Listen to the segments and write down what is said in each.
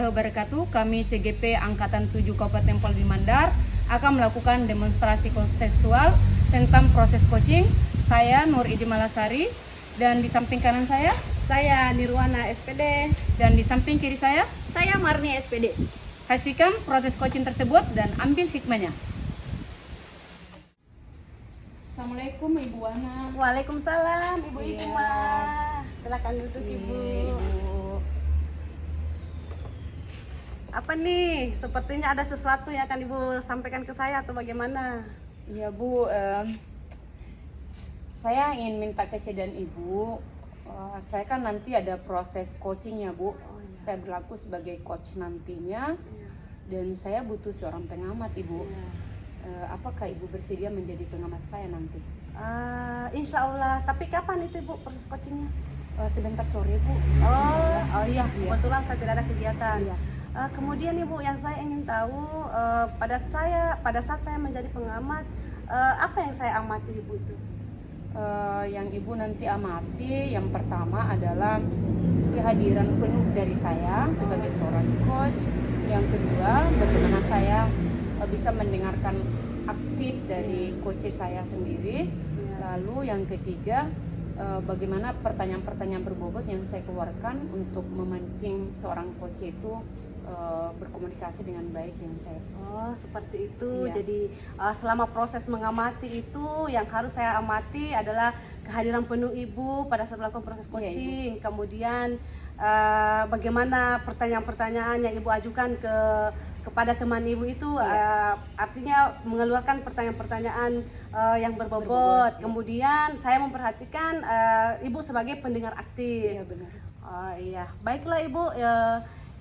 warahmatullahi wabarakatuh. Kami CGP Angkatan 7 Kabupaten Polri Mandar akan melakukan demonstrasi kontekstual tentang proses coaching. Saya Nur Iji Malasari, dan di samping kanan saya Nirwana SPD, dan di samping kiri saya Marni SPD. Saksikan proses coaching tersebut dan ambil hikmahnya. Assalamualaikum Ibu Wana. Waalaikumsalam Ibu Iya. Isma. Silakan duduk Ibu. Apa nih? Sepertinya ada sesuatu yang akan Ibu sampaikan ke saya atau bagaimana? Ya Bu, saya ingin minta kesediaan Ibu. Saya kan nanti ada proses coachingnya Bu. iya. Saya berlaku sebagai coach nantinya, dan saya butuh seorang pengamat Ibu. Apakah Ibu bersedia menjadi pengamat saya nanti? Insya Allah. Tapi kapan itu Ibu proses coachingnya? Sebentar sore Bu. Oh iya. Iya. Kebetulan saya tidak ada kegiatan. Iya. Kemudian Ibu, yang saya ingin tahu, pada saat saya menjadi pengamat, apa yang saya amati Ibu itu? Yang Ibu nanti amati, yang pertama adalah kehadiran penuh dari saya sebagai seorang coach. Yang kedua, bagaimana saya bisa mendengarkan aktif dari coach saya sendiri. Lalu yang ketiga, bagaimana pertanyaan-pertanyaan berbobot yang saya keluarkan untuk memancing seorang coach itu berkomunikasi dengan baik dengan saya. Oh, seperti itu. Iya. Jadi selama proses mengamati itu, yang harus saya amati adalah kehadiran penuh Ibu pada saat melakukan proses Iya, coaching. Kemudian bagaimana pertanyaan-pertanyaan yang Ibu ajukan kepada teman Ibu itu, artinya mengeluarkan pertanyaan-pertanyaan yang berbobot. Iya. Kemudian saya memperhatikan Ibu sebagai pendengar aktif. Iya, benar. Oh iya, baiklah Ibu.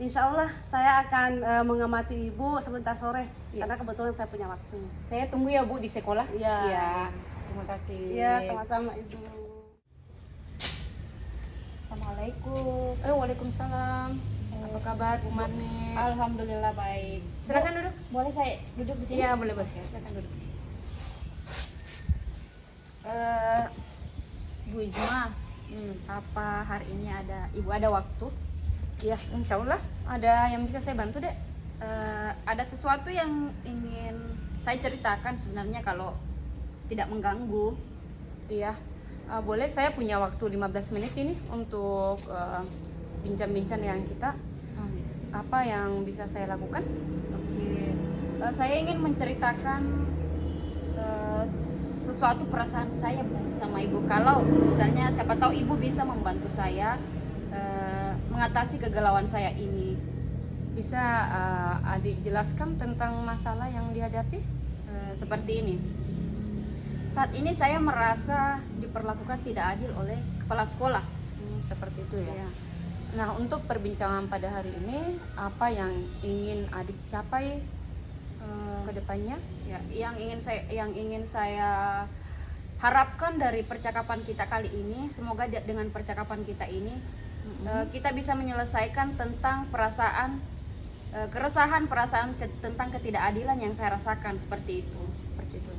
Insya Allah saya akan mengamati Ibu sebentar sore, karena kebetulan saya punya waktu. Saya tunggu ya Bu di sekolah. Iya. Iya. Terima kasih. Iya, sama-sama Ibu. Assalamualaikum. Waalaikumsalam. Apa kabar Bu Marni? Alhamdulillah baik. Silakan Bu, duduk. boleh saya duduk di sini? Iya, boleh. Silakan duduk. Bu Ijma, apa hari ini Ibu ada waktu? Iya, insya Allah ada yang bisa saya bantu dek. Ada sesuatu yang ingin saya ceritakan sebenarnya, kalau tidak mengganggu. Iya, boleh. Saya punya waktu 15 menit ini untuk bincang-bincang dengan kita. Apa yang bisa saya lakukan? Oke. Saya ingin menceritakan sesuatu perasaan saya Bu, sama Ibu. Kalau misalnya siapa tahu Ibu bisa membantu saya mengatasi kegalauan saya ini. Bisa adik jelaskan tentang masalah yang dihadapi? Seperti ini. Saat ini saya merasa diperlakukan tidak adil oleh kepala sekolah. Seperti itu ya. Ya. Nah, untuk perbincangan pada hari ini, apa yang ingin adik capai ke depannya? Ya, yang ingin saya harapkan dari percakapan kita kali ini, semoga dengan percakapan kita ini kita bisa menyelesaikan tentang keresahan tentang ketidakadilan yang saya rasakan, seperti itu. Seperti itu.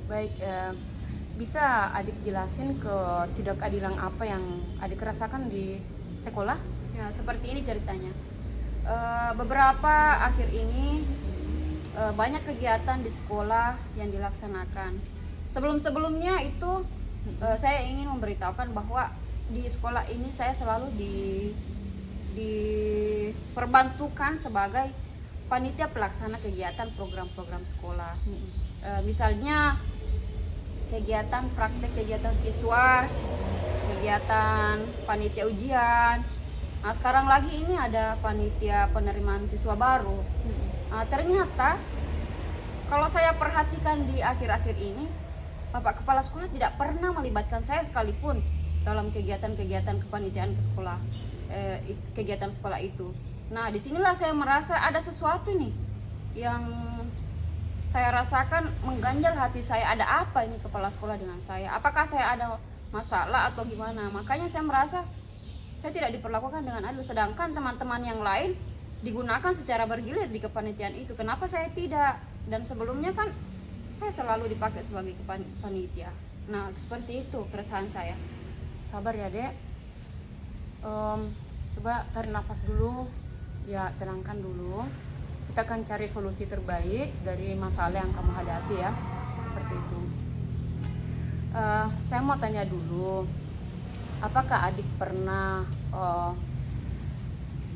Baik, bisa adik jelasin ketidakadilan apa yang adik rasakan di sekolah? Ya, seperti ini ceritanya. Beberapa akhir ini banyak kegiatan di sekolah yang dilaksanakan. Sebelumnya itu saya ingin memberitahukan bahwa di sekolah ini saya selalu diperbantukan sebagai panitia pelaksana kegiatan program-program sekolah. Misalnya kegiatan praktek kegiatan siswa, kegiatan panitia ujian. Nah, sekarang lagi ini ada panitia penerimaan siswa baru. Nah, ternyata kalau saya perhatikan di akhir-akhir ini, Bapak Kepala Sekolah tidak pernah melibatkan saya sekalipun dalam kegiatan-kegiatan kepanitiaan kegiatan sekolah itu. Nah, disinilah saya merasa ada sesuatu nih yang saya rasakan mengganjal hati saya. Ada apa ini kepala sekolah dengan saya? Apakah saya ada masalah atau gimana? Makanya saya merasa saya tidak diperlakukan dengan adil, sedangkan teman-teman yang lain digunakan secara bergilir di kepanitiaan itu. Kenapa saya tidak? Dan sebelumnya kan saya selalu dipakai sebagai panitia. Nah, seperti itu keresahan saya. Sabar ya dek. Coba tarik nafas dulu. Ya, tenangkan dulu. Kita akan cari solusi terbaik dari masalah yang kamu hadapi ya. Seperti itu. Saya mau tanya dulu, apakah adik pernah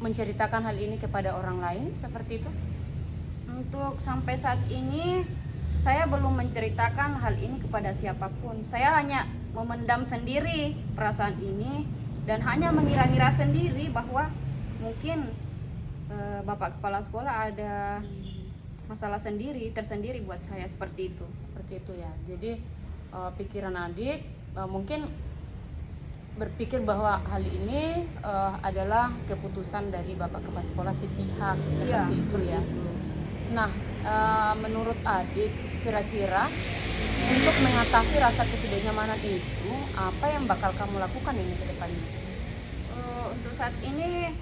menceritakan hal ini kepada orang lain seperti itu? Untuk sampai saat ini saya belum menceritakan hal ini kepada siapapun. Saya hanya memendam sendiri perasaan ini dan hanya mengira-ngira sendiri bahwa mungkin Bapak Kepala Sekolah ada masalah tersendiri buat saya seperti itu. Seperti itu ya. Jadi pikiran adik mungkin berpikir bahwa hal ini adalah keputusan dari Bapak Kepala Sekolah sepihak seperti itu ya. Nah, menurut adik kira-kira untuk mengatasi rasa ketidaknyamanan itu apa yang bakal kamu lakukan ini ke depannya? Untuk saat ini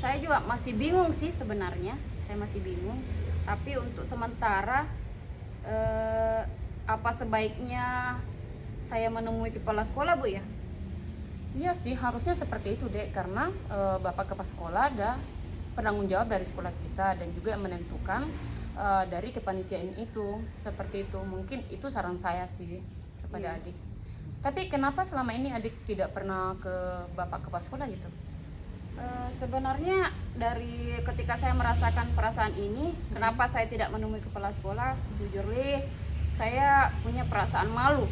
saya juga masih bingung sih sebenarnya. Saya masih bingung. Tapi untuk sementara apa sebaiknya saya menemui kepala sekolah, Bu ya? Iya sih, harusnya seperti itu, Dek, karena Bapak Kepala Sekolah ada penanggung jawab dari sekolah kita dan juga menentukan dari kepanitiaan itu. Seperti itu, mungkin itu saran saya sih kepada adik. Tapi kenapa selama ini adik tidak pernah ke Bapak Kepala Sekolah gitu? Sebenarnya dari ketika saya merasakan perasaan ini, kenapa saya tidak menemui kepala sekolah? Jujur saya punya perasaan malu.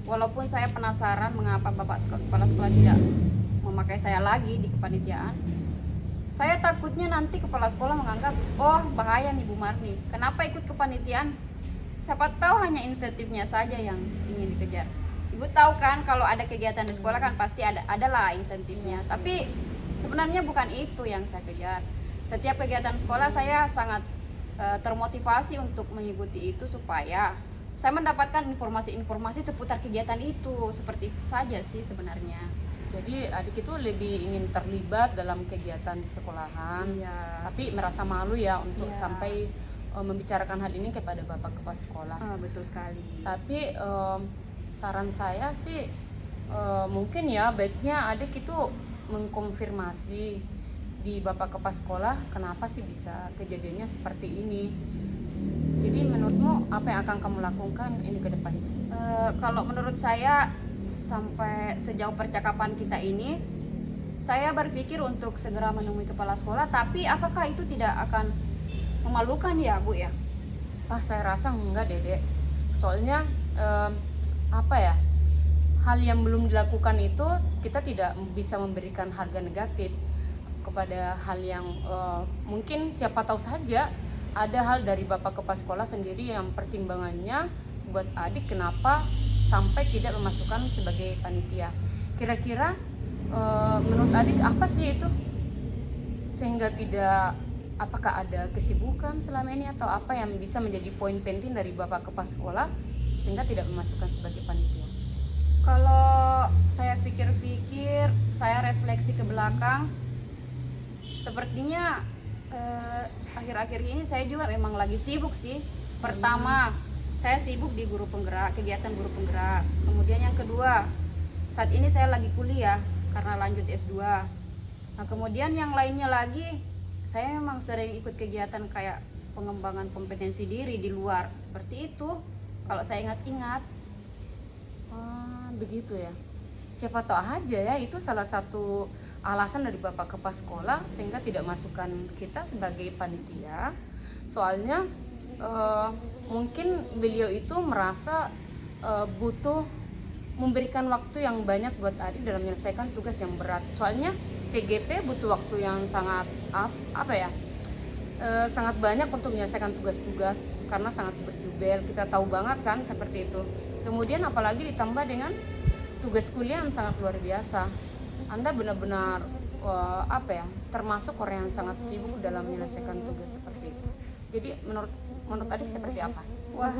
Walaupun saya penasaran mengapa Bapak Kepala Sekolah tidak memakai saya lagi di kepanitiaan. Saya takutnya nanti kepala sekolah menganggap, oh bahaya nih Bu Marni, kenapa ikut kepanitiaan? Siapa tahu hanya insentifnya saja yang ingin dikejar. Ibu tahu kan kalau ada kegiatan di sekolah kan pasti adalah insentifnya. Tapi sebenarnya bukan itu yang saya kejar. Setiap kegiatan sekolah saya sangat termotivasi untuk mengikuti itu supaya saya mendapatkan informasi-informasi seputar kegiatan itu. Seperti itu saja sih sebenarnya. Jadi adik itu lebih ingin terlibat dalam kegiatan di sekolahan, tapi merasa malu ya untuk sampai membicarakan hal ini kepada Bapak Kepala Sekolah. Betul sekali. Tapi saran saya sih mungkin ya baiknya adik itu mengkonfirmasi di Bapak Kepala Sekolah kenapa sih bisa kejadiannya seperti ini. Jadi menurutmu apa yang akan kamu lakukan ini ke depannya? Kalau menurut saya sampai sejauh percakapan kita ini, saya berpikir untuk segera menemui kepala sekolah. Tapi apakah itu tidak akan memalukan ya Bu ya? Saya rasa enggak, Dedek. Soalnya apa ya, hal yang belum dilakukan itu kita tidak bisa memberikan harga negatif kepada hal yang mungkin siapa tahu saja ada hal dari Bapak Kepala Sekolah sendiri yang pertimbangannya buat adik kenapa sampai tidak memasukkan sebagai panitia. Kira-kira menurut adik apa sih itu sehingga tidak, apakah ada kesibukan selama ini atau apa yang bisa menjadi poin penting dari Bapak Kepala Sekolah sehingga tidak memasukkan sebagai panitia? Kalau saya pikir-pikir, saya refleksi ke belakang, sepertinya akhir-akhir ini saya juga memang lagi sibuk sih. Pertama, saya sibuk di guru penggerak, kegiatan guru penggerak. Kemudian yang kedua, saat ini saya lagi kuliah karena lanjut S2. Nah, kemudian yang lainnya lagi, saya memang sering ikut kegiatan kayak pengembangan kompetensi diri di luar. Seperti itu, kalau saya ingat-ingat. Begitu ya. Siapa tahu aja ya itu salah satu alasan dari Bapak Kepala Sekolah sehingga tidak masukkan kita sebagai panitia. Soalnya mungkin beliau itu merasa butuh memberikan waktu yang banyak buat adik dalam menyelesaikan tugas yang berat. Soalnya CGP butuh waktu yang sangat sangat banyak untuk menyelesaikan tugas-tugas karena sangat berjubel. Kita tahu banget kan seperti itu. Kemudian apalagi ditambah dengan tugas kuliah yang sangat luar biasa. Anda benar-benar termasuk orang yang sangat sibuk dalam menyelesaikan tugas seperti itu. Jadi menurut adik seperti apa? Wah,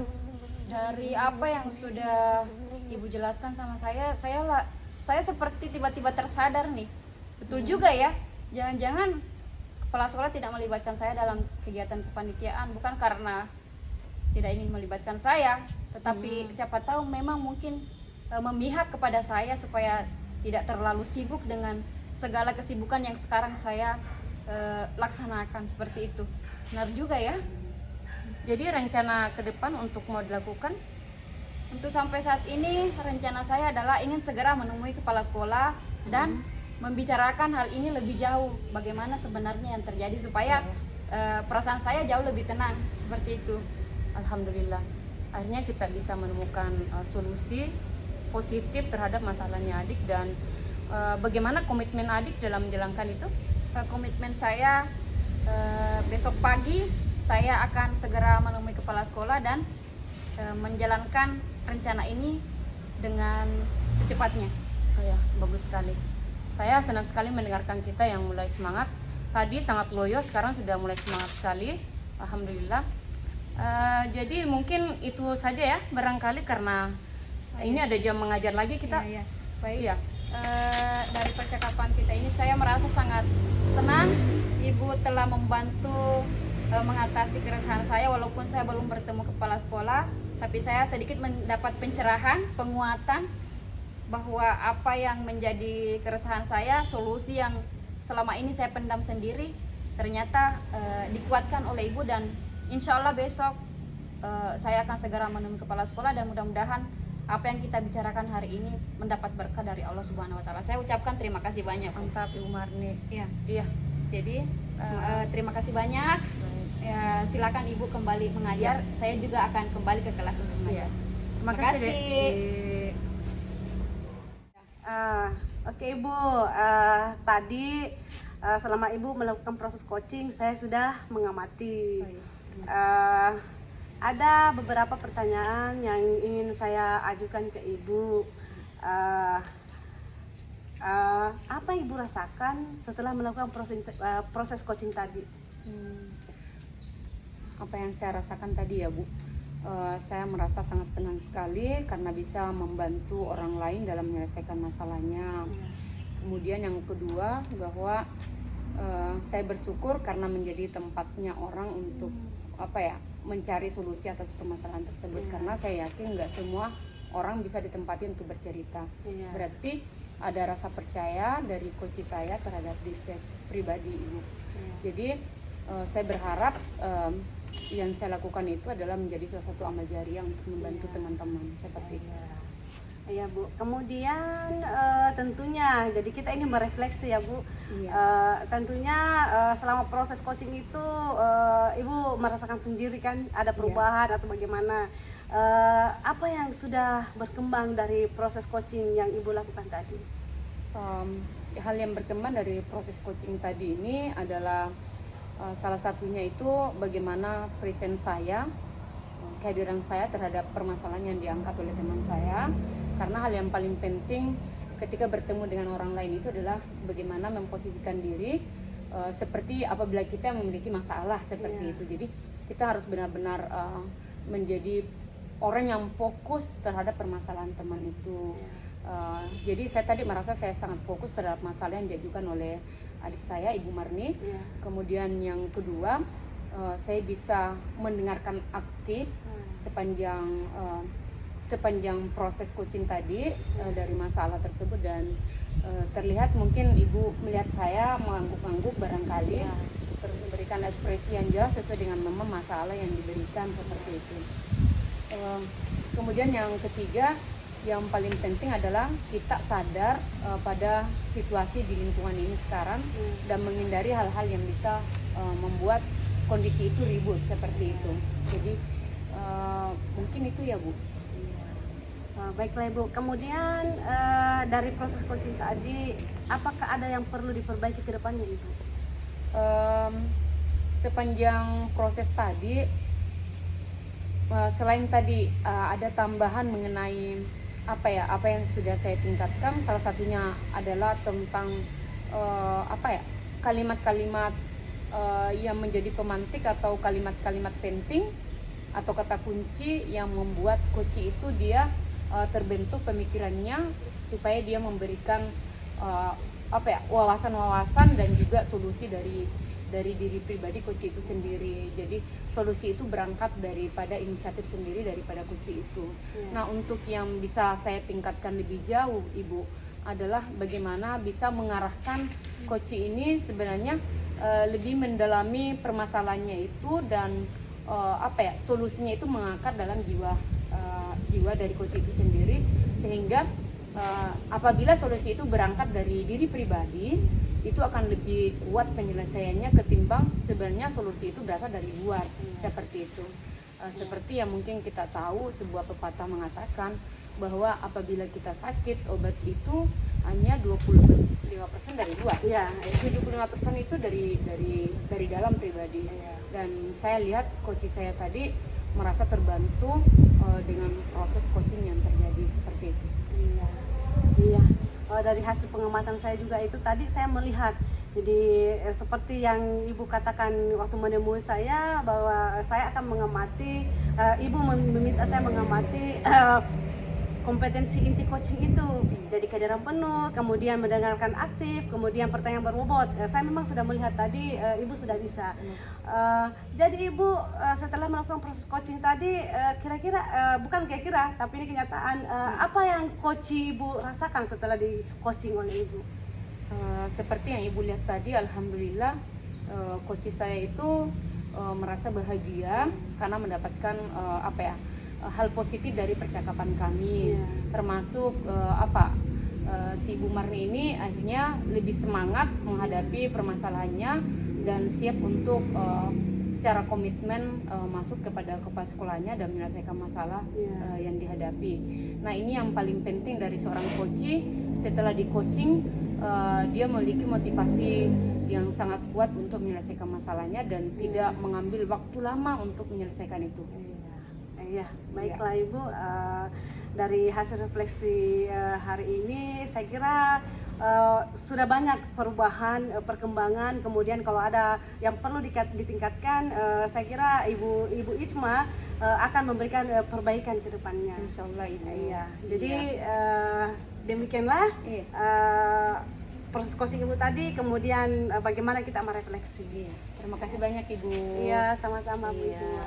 dari apa yang sudah Ibu jelaskan sama saya seperti tiba-tiba tersadar nih. Betul juga ya. Jangan-jangan kepala sekolah tidak melibatkan saya dalam kegiatan kepanitiaan bukan karena tidak ingin melibatkan saya, tetapi siapa tahu memang mungkin memihak kepada saya supaya tidak terlalu sibuk dengan segala kesibukan yang sekarang saya laksanakan seperti itu. Benar juga ya. Jadi rencana ke depan untuk mau dilakukan? Untuk sampai saat ini rencana saya adalah ingin segera menemui kepala sekolah dan membicarakan hal ini lebih jauh, bagaimana sebenarnya yang terjadi supaya perasaan saya jauh lebih tenang seperti itu. Alhamdulillah, akhirnya kita bisa menemukan solusi positif terhadap masalahnya adik. Dan bagaimana komitmen adik dalam menjalankan itu? Komitmen saya besok pagi saya akan segera menemui kepala sekolah dan menjalankan rencana ini dengan secepatnya. Oh ya, bagus sekali. Saya senang sekali mendengarkan kita yang mulai semangat. Tadi sangat loyo, sekarang sudah mulai semangat sekali. Alhamdulillah. Jadi mungkin itu saja ya, barangkali karena ini ada jam mengajar lagi kita. Iya. Baik. Iya. Dari percakapan kita ini saya merasa sangat senang Ibu telah membantu mengatasi keresahan saya, walaupun saya belum bertemu kepala sekolah, tapi saya sedikit mendapat pencerahan, penguatan bahwa apa yang menjadi keresahan saya, solusi yang selama ini saya pendam sendiri ternyata dikuatkan oleh Ibu. Dan insya Allah besok saya akan segera menemui kepala sekolah dan mudah-mudahan apa yang kita bicarakan hari ini mendapat berkah dari Allah Subhanahu wa taala. Saya ucapkan terima kasih banyak. Mantap Ibu Marni. Iya. Iya. Jadi terima kasih banyak. Ya, silakan Ibu kembali mengajar. Saya juga akan kembali ke kelas untuk mengajar. Terima kasih. kasih. Dek. Oke Ibu, tadi selama Ibu melakukan proses coaching, saya sudah mengamati. Ada beberapa pertanyaan yang ingin saya ajukan ke Ibu. Apa Ibu rasakan setelah melakukan proses coaching tadi? Apa yang saya rasakan tadi ya Bu, saya merasa sangat senang sekali karena bisa membantu orang lain dalam menyelesaikan masalahnya. Kemudian yang kedua bahwa saya bersyukur karena menjadi tempatnya orang untuk mencari solusi atas permasalahan tersebut. Karena saya yakin nggak semua orang bisa ditempati untuk bercerita. Berarti ada rasa percaya dari coach saya terhadap diri saya pribadi Ibu. Jadi saya berharap yang saya lakukan itu adalah menjadi salah satu amal jariah untuk membantu teman-teman seperti itu. Iya Bu. Kemudian tentunya, jadi kita ini merefleksi ya Bu. Tentunya selama proses coaching itu Ibu merasakan sendiri kan ada perubahan atau bagaimana? Apa yang sudah berkembang dari proses coaching yang Ibu lakukan tadi? Hal yang berkembang dari proses coaching tadi ini adalah salah satunya itu bagaimana present saya, kehadiran saya terhadap permasalahan yang diangkat oleh teman saya. Karena hal yang paling penting ketika bertemu dengan orang lain itu adalah bagaimana memposisikan diri seperti apabila kita memiliki masalah seperti itu. Jadi kita harus benar-benar menjadi orang yang fokus terhadap permasalahan teman itu. Jadi saya tadi merasa saya sangat fokus terhadap masalah yang diajukan oleh adik saya Ibu Marni. Kemudian yang kedua, saya bisa mendengarkan aktif sepanjang proses coaching tadi dari masalah tersebut. Dan terlihat mungkin Ibu melihat saya mengangguk-angguk barangkali, terus memberikan ekspresi yang jelas sesuai dengan masalah yang diberikan seperti itu. Kemudian yang ketiga, yang paling penting adalah kita sadar pada situasi di lingkungan ini sekarang dan menghindari hal-hal yang bisa membuat kondisi itu ribut seperti itu. Jadi mungkin itu ya Bu. Baiklah Ibu. Kemudian dari proses coaching tadi, apakah ada yang perlu diperbaiki ke depannya Ibu? Sepanjang proses tadi, selain tadi ada tambahan mengenai apa yang sudah saya tingkatkan, salah satunya adalah tentang kalimat-kalimat yang menjadi pemantik atau kalimat-kalimat penting atau kata kunci yang membuat coach itu dia terbentuk pemikirannya supaya dia memberikan wawasan-wawasan dan juga solusi dari diri pribadi coach itu sendiri. Jadi solusi itu berangkat daripada inisiatif sendiri daripada coach itu. Nah, untuk yang bisa saya tingkatkan lebih jauh Ibu adalah bagaimana bisa mengarahkan coach ini sebenarnya lebih mendalami permasalahannya itu dan solusinya itu mengakar dalam jiwa dari coach itu sendiri, sehingga apabila solusi itu berangkat dari diri pribadi, itu akan lebih kuat penyelesaiannya ketimbang sebenarnya solusi itu berasal dari luar. Seperti itu. Seperti yang mungkin kita tahu, sebuah pepatah mengatakan bahwa apabila kita sakit, obat itu hanya 25% dari luar. Iya. 75% itu dari dalam pribadi. Dan saya lihat coach saya tadi merasa terbantu dengan proses coaching yang terjadi seperti itu. Iya. Dari hasil pengamatan saya juga itu tadi saya melihat, jadi seperti yang Ibu katakan waktu menemui saya, bahwa saya akan mengamati, Ibu meminta saya mengamati kompetensi inti coaching itu, jadi kehadiran penuh, kemudian mendengarkan aktif, kemudian pertanyaan berbobot. Saya memang sudah melihat tadi Ibu sudah bisa. Jadi Ibu setelah melakukan proses coaching tadi, bukan kira-kira, tapi ini kenyataan, apa yang coach Ibu rasakan setelah di coaching oleh Ibu? Seperti yang Ibu lihat tadi, alhamdulillah coach saya itu merasa bahagia karena mendapatkan hal positif dari percakapan kami. Termasuk si Ibu Marni ini akhirnya lebih semangat menghadapi permasalahannya dan siap untuk secara komitmen masuk kepada kepala sekolahnya dan menyelesaikan masalah yang dihadapi. Nah, ini yang paling penting dari seorang coach. Setelah di coaching, dia memiliki motivasi yang sangat kuat untuk menyelesaikan masalahnya dan tidak mengambil waktu lama untuk menyelesaikan itu. Iya, baiklah Ibu. Dari hasil refleksi hari ini, saya kira sudah banyak perubahan, perkembangan. Kemudian kalau ada yang perlu ditingkatkan, saya kira Ibu Ijma akan memberikan perbaikan ke depannya. Insya Allah Ibu. Iya. Jadi demikianlah proses coaching Ibu tadi. Kemudian bagaimana kita merefleksi. Terima kasih banyak Ibu. Iya, sama-sama Bu Iya. Ijma.